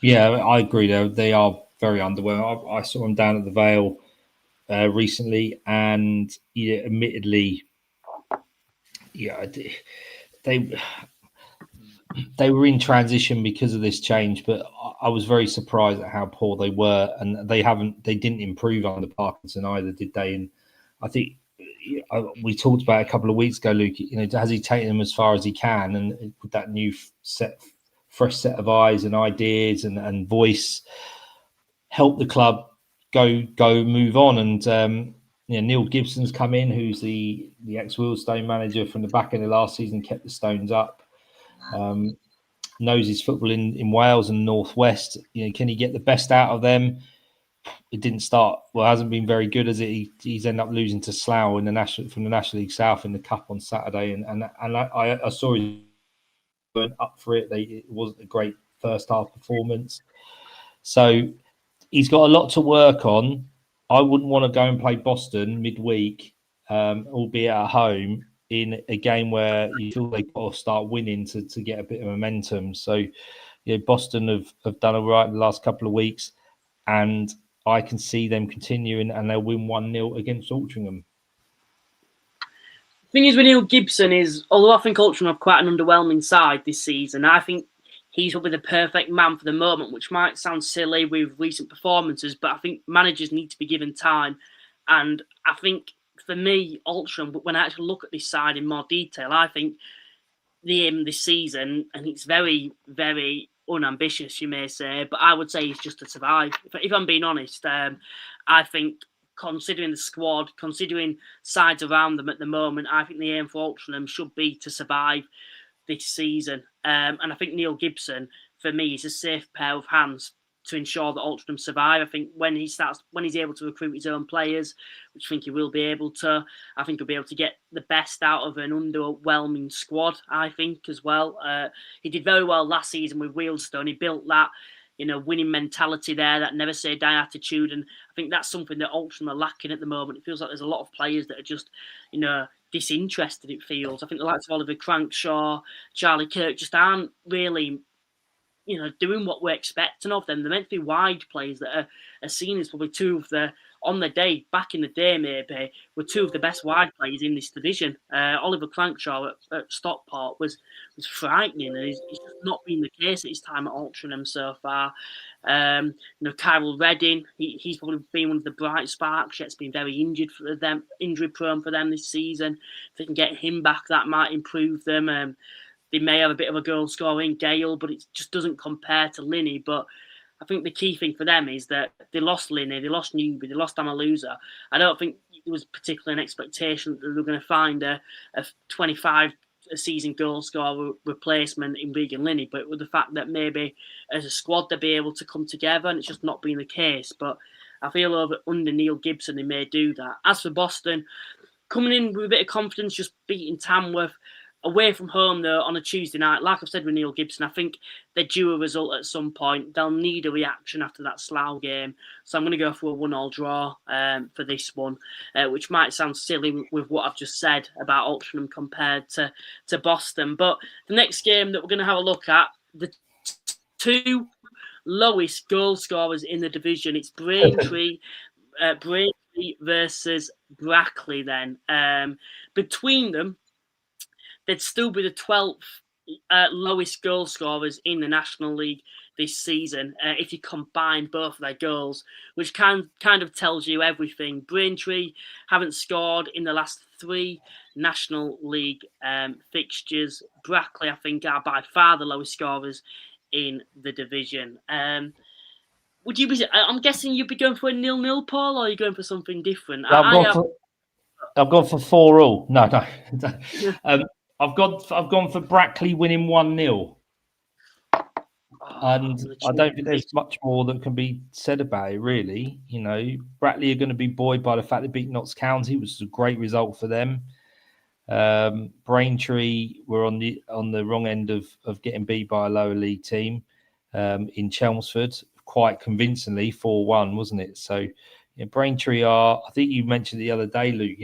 Yeah, I agree. They are very underwhelming. I saw him down at the Vale recently, and admittedly, they were in transition because of this change, but I was very surprised at how poor they were, and they didn't improve under Parkinson either, did they? And I think we talked about a couple of weeks ago, Luke. Has he taken them as far as he can, and with that new fresh set of eyes and ideas and voice, help the club go move on? And Neil Gibson's come in, who's the ex-Wealdstone manager from the back end of last season, kept the Stones up. Knows his football in Wales and Northwest. Can he get the best out of them? It didn't start well. Hasn't been very good, as it. He's ended up losing to Slough from the National League South in the Cup on Saturday, and I saw he weren't up for it. It wasn't a great first half performance, so he's got a lot to work on. I wouldn't want to go and play Boston midweek, albeit at home, in a game where you feel they've got to start winning to get a bit of momentum. So, Boston have done all right in the last couple of weeks, and I can see them continuing, and they'll win 1-0 against Altrincham. The thing is with Neil Gibson is, although I think Altrincham have quite an underwhelming side this season, I think he's probably the perfect man for the moment, which might sound silly with recent performances, but I think managers need to be given time. And I think, for me, Altrincham, when I actually look at this side in more detail, I think the aim this season, and it's very, very unambitious, you may say, but I would say it's just to survive. If I'm being honest, I think considering the squad, considering sides around them at the moment, I think the aim for Altrincham should be to survive this season. And I think Neil Gibson, for me, is a safe pair of hands to ensure that Altrincham survive. I think when he's able to recruit his own players, which I think he will be able to, I think he'll be able to get the best out of an underwhelming squad, I think, as well. He did very well last season with Wealdstone. He built that, winning mentality there, that never say die attitude. And I think that's something that Altrincham are lacking at the moment. It feels like there's a lot of players that are just, disinterested, it feels. I think the likes of Oliver Crankshaw, Charlie Kirk just aren't really doing what we're expecting of them. They're meant to be wide players that are seen as probably two of the, on the day, back in the day maybe, were two of the best wide players in this division. Oliver Crankshaw at Stockport was frightening, and it's just not been the case at his time at Altrincham so far. Kyril Redding, he's probably been one of the bright sparks, yet it's been very injury prone for them this season. If they can get him back, that might improve them. They may have a bit of a goal scorer in Gale, but it just doesn't compare to Linney. But I think the key thing for them is that they lost Linney, they lost Newby, they lost Amaluza. I don't think it was particularly an expectation that they were going to find a 25 season goal scorer replacement in Regan Linney, but with the fact that maybe as a squad they'll be able to come together, and it's just not been the case. But I feel under Neil Gibson they may do that. As for Boston, coming in with a bit of confidence, just beating Tamworth, away from home, though, on a Tuesday night, like I've said with Neil Gibson, I think they're due a result at some point. They'll need a reaction after that Slough game. So I'm going to go for a 1-1 draw for this one, which might sound silly with what I've just said about Altrincham compared to Boston. But the next game that we're going to have a look at, the two lowest goal scorers in the division, it's Braintree versus Brackley then. Between them, they'd still be the 12th lowest goal scorers in the National League this season if you combine both of their goals, which kind of tells you everything. Braintree haven't scored in the last 3 National League fixtures. Brackley, I think, are by far the lowest scorers in the division. Would you be? I'm guessing you'd be going for a 0-0, Paul, or are you going for something different? I've gone for 4-4. No. I've gone for Brackley winning 1-0. And I don't think there's much more that can be said about it, really. Brackley are going to be buoyed by the fact they beat Notts County, which is a great result for them. Braintree were on the wrong end of getting beat by a lower league team in Chelmsford, quite convincingly, 4-1, wasn't it? So Braintree are, I think you mentioned the other day, Luke,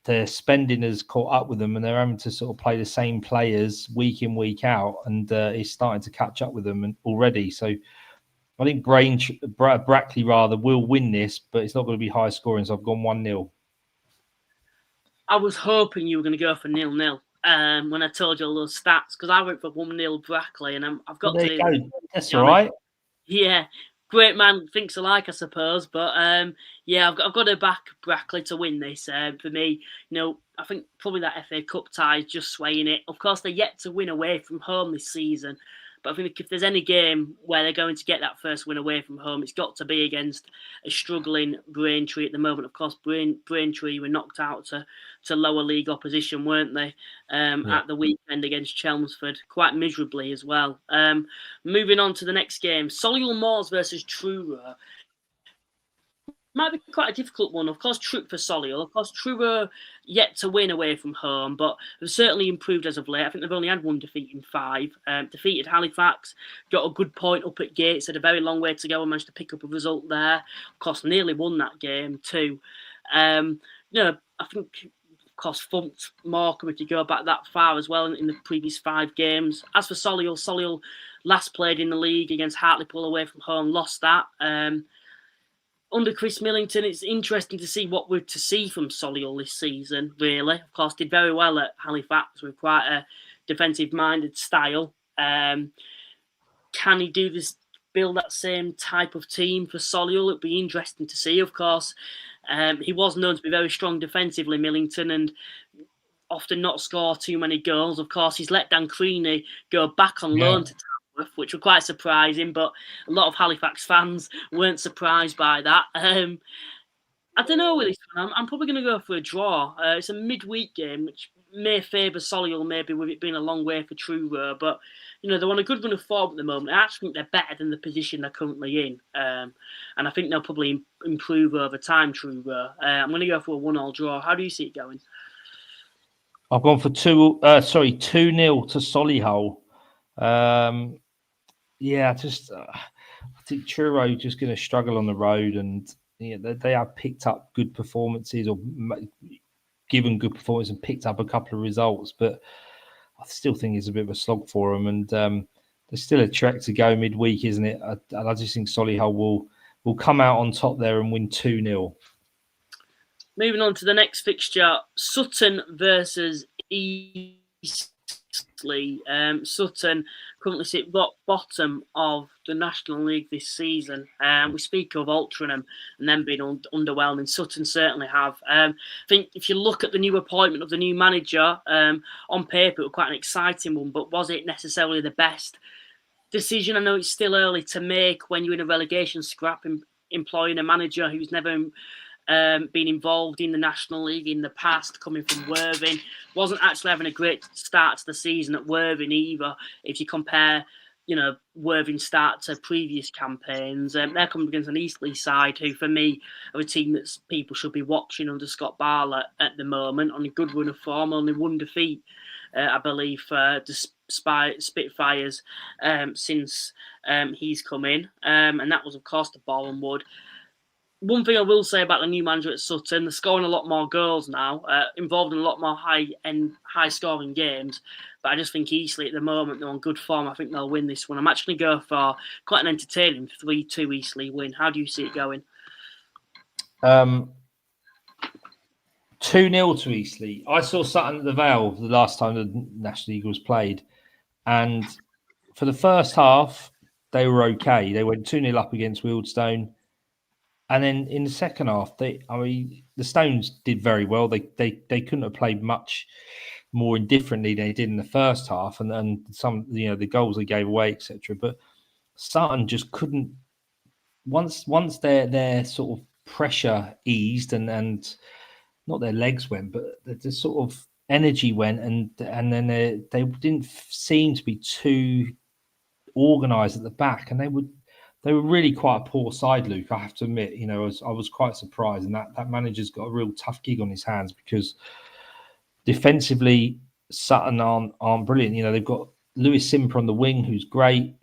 their spending has caught up with them, and they're having to sort of play the same players week in, week out, and it's starting to catch up with them already. So I think Brackley rather will win this, but it's not going to be high scoring. So I've gone 1-0. I was hoping you were going to go for 0-0 when I told you all those stats, because I went for 1-0 Brackley, and I've got There to you do go. That's all right. Yeah, great man thinks alike, I suppose. But yeah, I've got to back Brackley to win this. For me, I think probably that FA Cup tie is just swaying it. Of course, they're yet to win away from home this season. But I think if there's any game where they're going to get that first win away from home, it's got to be against a struggling Braintree at the moment. Of course, Braintree were knocked out to lower league opposition, weren't they? At the weekend against Chelmsford, quite miserably as well. Moving on to the next game, Solihull Moors versus Truro. Might be quite a difficult one. Of course, for Solihull. Of course, Truro yet to win away from home, but they've certainly improved as of late. I think they've only had one defeat in 5. Defeated Halifax, got a good point up at Gateshead, a very long way to go, and managed to pick up a result there. Of course, nearly won that game too. I think, of course, funked Morecambe if you go back that far as well in the previous 5 games. As for Solihull last played in the league against Hartlepool away from home, lost that. Under Chris Millington, it's interesting to see what we're to see from Solihull this season, really. Of course, did very well at Halifax with quite a defensive-minded style. Can he build that same type of team for Solihull? It'd be interesting to see, of course. He was known to be very strong defensively, Millington, and often not score too many goals. Of course, he's let Dan Creaney go back on loan to which were quite surprising, but a lot of Halifax fans weren't surprised by that. I don't know with this one. I'm probably going to go for a draw. It's a midweek game, which may favour Solihull, maybe with it being a long way for Truro. But, they're on a good run of form at the moment. I actually think they're better than the position they're currently in. And I think they'll probably improve over time, Truro. I'm going to go for a 1-1 draw. How do you see it going? I've gone for 2-0 to Solihull. I think Truro just going to struggle on the road, and they have picked up good performances or given good performance and picked up a couple of results, but I still think it's a bit of a slog for them, and there's still a trek to go midweek, isn't it? I just think Solihull will come out on top there and win 2-0. Moving on to the next fixture, Sutton versus Eastleigh. Sutton currently sit bottom of the National League this season. We speak of Altrincham and them being underwhelming. Sutton certainly have. I think if you look at the new appointment of the new manager, on paper it was quite an exciting one, but was it necessarily the best decision? I know it's still early to make when you're in a relegation scrap, employing a manager who's never been involved in the National League in the past, coming from Worthing. Wasn't actually having a great start to the season at Worthing either. If you compare, Worthing's start to previous campaigns, they're coming against an Eastleigh side who, for me, are a team that people should be watching under Scott Barlett at the moment, on a good run of form, only one defeat, I believe, despite Spitfires since he's come in, and that was, of course, the Boreham Wood. One thing I will say about the new manager at Sutton, they're scoring a lot more goals now, involved in a lot more high-scoring games. But I just think Eastleigh at the moment, they're on good form. I think they'll win this one. I'm actually going for quite an entertaining 3-2 Eastleigh win. How do you see it going? 2-0 to Eastleigh. I saw Sutton at the Vale the last time the National League was played. And for the first half, they were okay. They went 2-0 up against Wealdstone. And then in the second half, the Stones did very well. They couldn't have played much more indifferently than they did in the first half, and some the goals they gave away, etc. But Sutton just couldn't. Once their sort of pressure eased and not their legs went, but the sort of energy went, and then they didn't seem to be too organised at the back, and they were really quite a poor side, Luke, I have to admit. I was quite surprised, and that manager's got a real tough gig on his hands, because defensively, Sutton aren't brilliant. They've got Lewis Simper on the wing, who's great.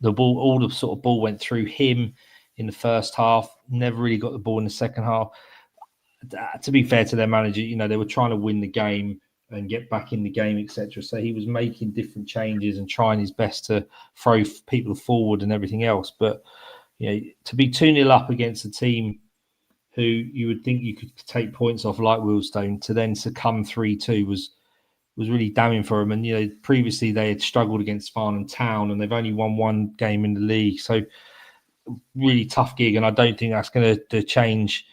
All the sort of ball went through him in the first half, never really got the ball in the second half. To be fair to their manager, they were trying to win the game, and get back in the game, etc. So he was making different changes and trying his best to throw people forward and everything else. But to be 2-0 up against a team who you would think you could take points off, like Wealdstone, to then succumb 3-2 was really damning for them. And previously they had struggled against Farnham Town, and they've only won one game in the league. So really tough gig, and I don't think that's going to change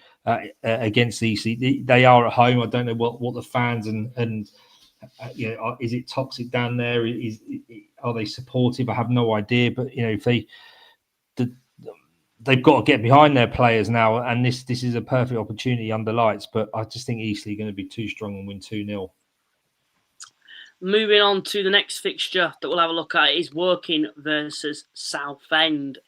against Eastleigh. They are at home. I don't know what the fans and is it toxic down there? Are they supportive? I have no idea. But if they've got to get behind their players now, and this is a perfect opportunity under lights. But I just think Eastleigh are going to be too strong and win 2-0. Moving on to the next fixture that we'll have a look at is Woking versus Southend.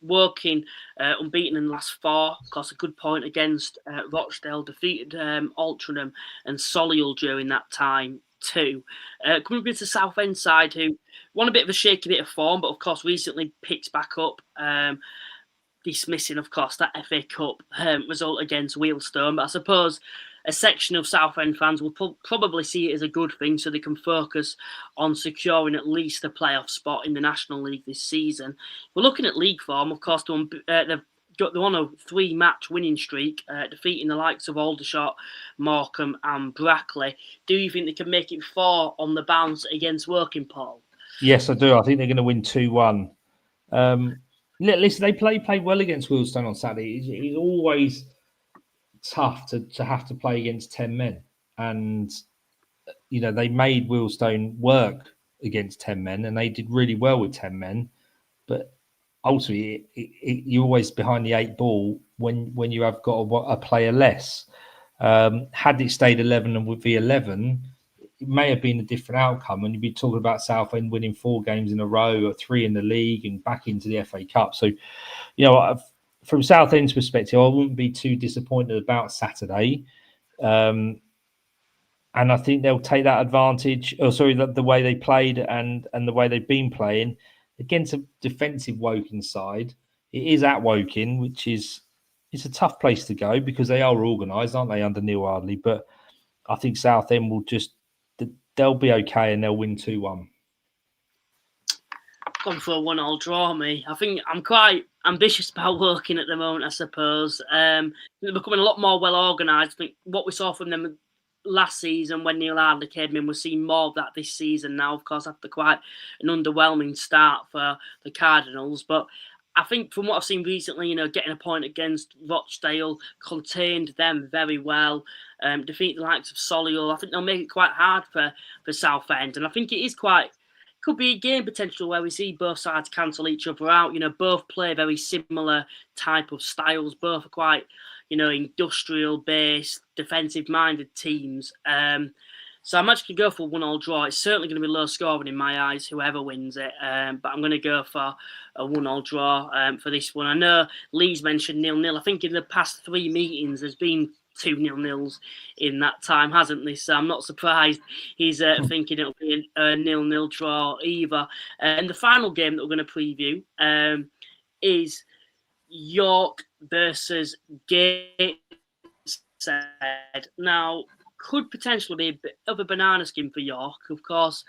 Woking unbeaten in the last 4, of course, a good point against Rochdale, defeated Altrincham and Solihull during that time too. Coming with the Southend side, who won a bit of a shaky bit of form, but of course recently picked back up. Dismissing, of course, that FA Cup result against Wealdstone. But I suppose a section of Southend fans will probably see it as a good thing, so they can focus on securing at least a playoff spot in the National League this season. We're looking at league form, of course. They've got on a 3-match winning streak, defeating the likes of Aldershot, Morecambe and Brackley. Do you think they can make it 4 on the bounce against Woking, Paul? Yes, I do. I think they're going to win 2-1. Listen, they played well against Wealdstone on Saturday. It's always tough to have to play against 10 men, and they made Wealdstone work against 10 men, and they did really well with 10 men. But ultimately, you're always behind the 8 ball when you have got a player less. Had it stayed 11 and would be 11, it may have been a different outcome, and you'd be talking about Southend winning 4 games in a row or 3 in the league and back into the FA Cup. So, from Southend's perspective, I wouldn't be too disappointed about Saturday. And I think they'll take that advantage, the way they played and the way they've been playing against a defensive Woking side. It is at Woking, which is a tough place to go because they are organised, aren't they, under Neil Ardley? But I think Southend they'll be okay and they'll win 2-1. Gone for a 1-1 draw, me. I think I'm quite ambitious about Woking at the moment, I suppose. They're becoming a lot more well organised. I think what we saw from them last season when Neil Ardley came in, we're seeing more of that this season now, of course, after quite an underwhelming start for the Cardinals. But I think from what I've seen recently, getting a point against Rochdale, contained them very well, defeat the likes of Solihull. I think they'll make it quite hard for Southend. And I think it could be a game potential where we see both sides cancel each other out. Both play very similar type of styles. Both are quite, industrial-based, defensive-minded teams. So I'm actually going to go for a 1-1 draw. It's certainly going to be low scoring in my eyes, whoever wins it. But I'm going to go for a 1-1 draw for this one. I know Lee's mentioned 0-0. I think in the past 3 meetings, there's been 2 0-0s in that time, hasn't there? So I'm not surprised he's thinking it'll be a 0-0 draw either. And the final game that we're going to preview is York versus Gateshead. Now, could potentially be a bit of a banana skin for York, of course.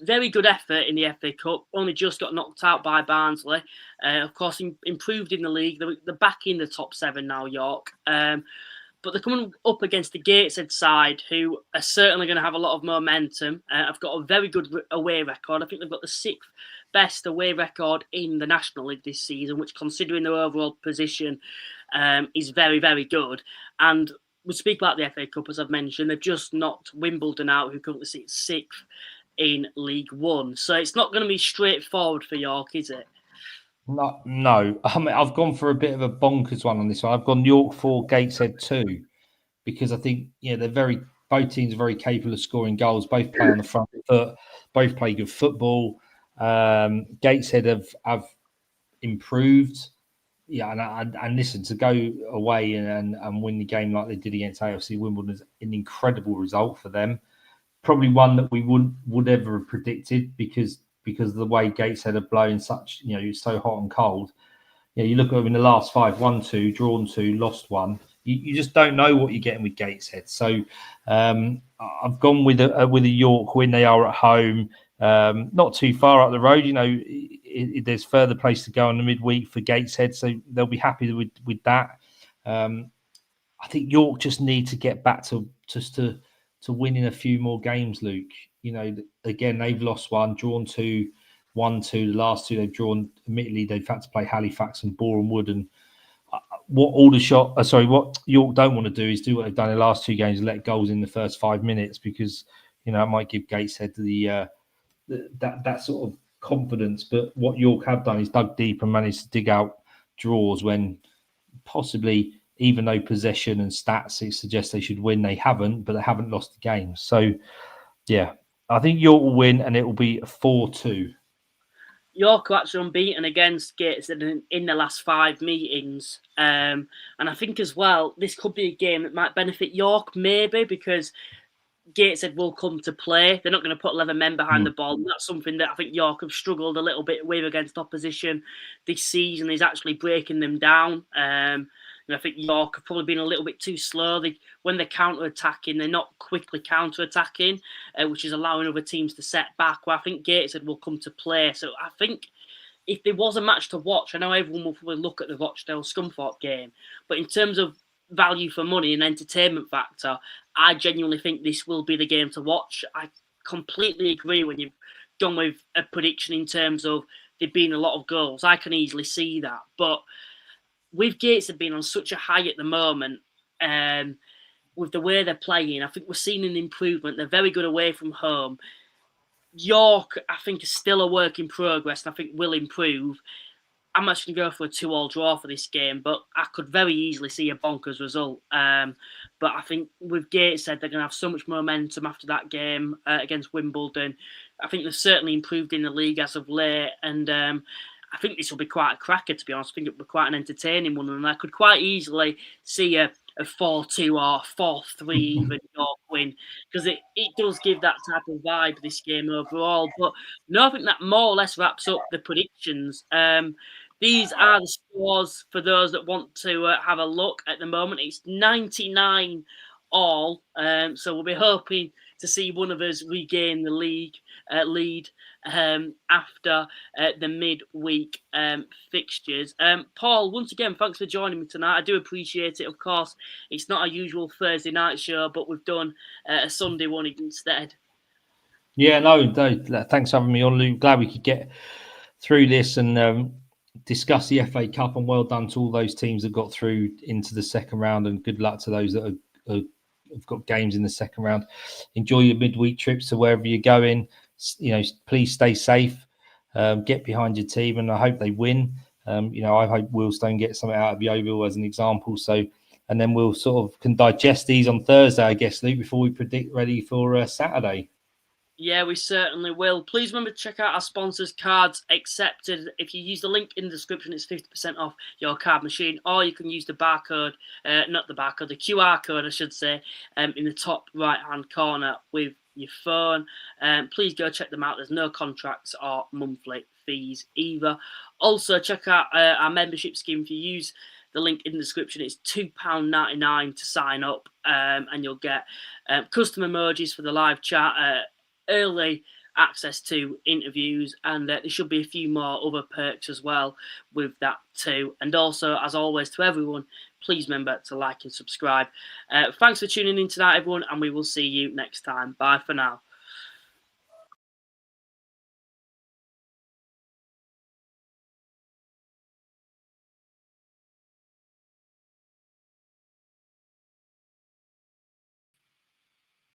Very good effort in the FA Cup. Only just got knocked out by Barnsley. Of course, improved in the league. They're back in the top 7 now, York. But they're coming up against the Gateshead side, who are certainly going to have a lot of momentum. I've got a very good away record. I think they've got the 6th best away record in the National League this season, which, considering their overall position, is very, very good. And we speak about the FA Cup, as I've mentioned. They've just knocked Wimbledon out, who currently sit 6th in League One. So it's not going to be straightforward for York, is it? No. I mean, I've gone for a bit of a bonkers one on this one. I've gone York 4, Gateshead 2, because I think both teams are very capable of scoring goals. Both play on the front foot. Both play good football. Gateshead have improved. Yeah, and listen, to go away and win the game like they did against AFC Wimbledon is an incredible result for them. Probably one that we would ever have predicted because of the way Gateshead have blown such, so hot and cold. You look at them in the last 5, won 2, drawn 2, lost 1. you just don't know what you're getting with Gateshead. So I've gone with a York win. They are at home, not too far up the road. There's further place to go on the midweek for Gateshead, so they'll be happy with that. I think York just need to get back to winning a few more games, Luke. Again, they've lost one, drawn 2, 1-2. The last 2 they've drawn. Admittedly, they've had to play Halifax and Boreham Wood. And what York don't want to do is do what they've done in the last 2 games, let goals in the first 5 minutes, because it might give Gateshead that sort of confidence. But what York have done is dug deep and managed to dig out draws when possibly, even though possession and stats it suggests they should win, they haven't, but they haven't lost the game. So, yeah, I think York will win, and it will be 4-2. York are actually unbeaten against Gateshead in the last 5 meetings. And I think as well, this could be a game that might benefit York, maybe, because Gateshead will come to play. They're not going to put 11 men behind the ball. And that's something that I think York have struggled a little bit with against opposition this season, is actually breaking them down. And I think York have probably been a little bit too slow. When they're counter-attacking, they're not quickly counter-attacking, which is allowing other teams to set back. Well, I think Gateshead will come to play. So I think if there was a match to watch, I know everyone will probably look at the Rochdale Scunthorpe game, but in terms of value for money and entertainment factor, I genuinely think this will be the game to watch. I completely agree when you've gone with a prediction in terms of there being a lot of goals. I can easily see that. But with Gateshead being on such a high at the moment, with the way they're playing, I think we're seeing an improvement. They're very good away from home. York, I think, is still a work in progress, and I think will improve. I'm actually going to go for a 2-2 draw for this game, but I could very easily see a bonkers result. But I think with Gateshead, they're going to have so much momentum after that game against Wimbledon. I think they've certainly improved in the league as of late, and I think this will be quite a cracker, to be honest. I think it will be quite an entertaining one, and I could quite easily see a 4-2 or 4-3 even York win, because it does give that type of vibe, this game overall. But no, I think that more or less wraps up the predictions. These are the scores for those that want to have a look at the moment. It's 99 all, so we'll be hoping to see one of us regain the league lead after the midweek fixtures. Paul, once again, thanks for joining me tonight. I do appreciate it. Of course, it's not a usual Thursday night show, but we've done a Sunday one instead. Yeah, no, thanks for having me on, Luke. Glad we could get through this and discuss the FA Cup, and well done to all those teams that got through into the second round, and good luck to those that have got games in the second round. Enjoy your midweek trips to wherever you're going. Please stay safe, get behind your team, and I hope they win. I hope Wealdstone gets something out of Yeovil as an example. So, and then we'll sort of can digest these on Thursday, I guess, Luke, before we predict ready for Saturday. Yeah, we certainly will. Please remember to check out our sponsors, Cards Accepted. If you use the link in the description, it's 50% off your card machine, or you can use the barcode, the QR code, I should say, in the top right-hand corner with your phone. Please go check them out. There's no contracts or monthly fees either. Also, check out our membership scheme. If you use the link in the description, it's £2.99 to sign up, and you'll get custom emojis for the live chat, early access to interviews, and there should be a few more other perks as well with that too. And also, as always, to everyone, please remember to like and subscribe. Thanks for tuning in tonight, everyone, and we will see you next time. Bye for now.